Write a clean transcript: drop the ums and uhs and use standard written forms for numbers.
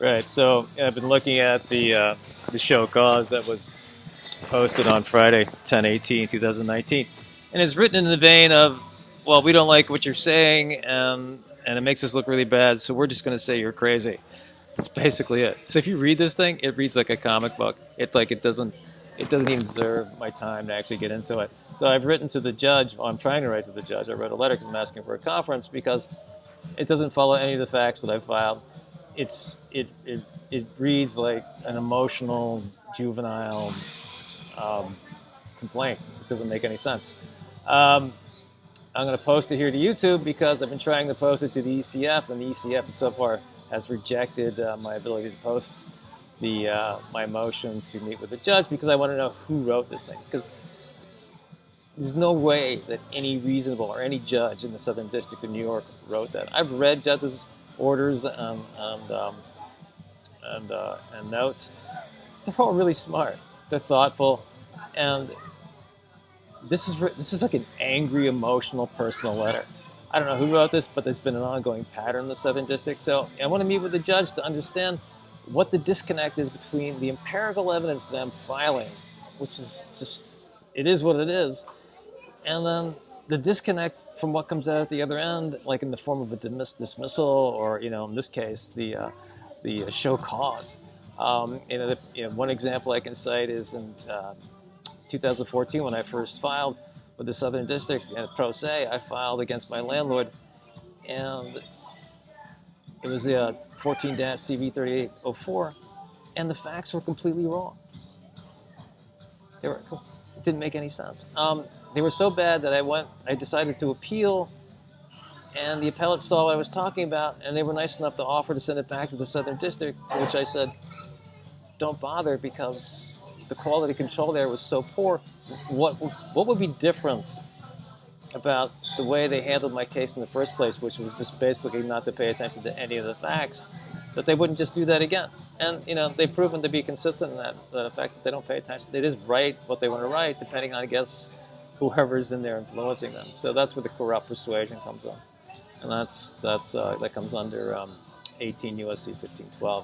Right. So I've been looking at the show cause that was posted on Friday, 10/18/2019, and it's written in the vein of, well, we don't like what you're saying, and it makes us look really bad, so we're just going to say you're crazy. That's basically it. So if you read this thing, it reads like a comic book. It's like it doesn't even deserve my time to actually get into it. So I've written to the judge. Well, I'm trying to write to the judge. I wrote a letter because I'm asking for a conference because it doesn't follow any of the facts that I filed. It reads like an emotional juvenile um, complaint. It doesn't make any sense. Um, I'm going to post it here to YouTube because I've been trying to post it to the ECF, and the ECF so far has rejected my ability to post my motion to meet with the judge because I want to know who wrote this thing. Because there's no way that any reasonable or any judge in the Southern District of New York wrote that. I've read judges' orders and notes. They're all really smart. They're thoughtful, and this is like an angry, emotional, personal letter. I don't know who wrote this, but there's been an ongoing pattern in the Southern District. So I want to meet with the judge to understand what the disconnect is between the empirical evidence them filing, which is just, it is what it is, and then the disconnect from what comes out at the other end, like in the form of a dismissal, or in this case, the show cause. One example I can cite is in 2014 when I first filed with the Southern District pro se. I filed against my landlord, and it was the 14-CV3804, and the facts were completely wrong. It didn't make any sense. They were so bad that I decided to appeal, and the appellate saw what I was talking about, and they were nice enough to offer to send it back to the Southern District, to which I said, don't bother, because the quality control there was so poor. What would be different about the way they handled my case in the first place, which was just basically not to pay attention to any of the facts, that they wouldn't just do that again? And they've proven to be consistent in that, the fact that they don't pay attention. They just write what they want to write, depending on, I guess, whoever's in there influencing them. So that's where the corrupt persuasion comes in, and that comes under 18 U.S.C. 1512.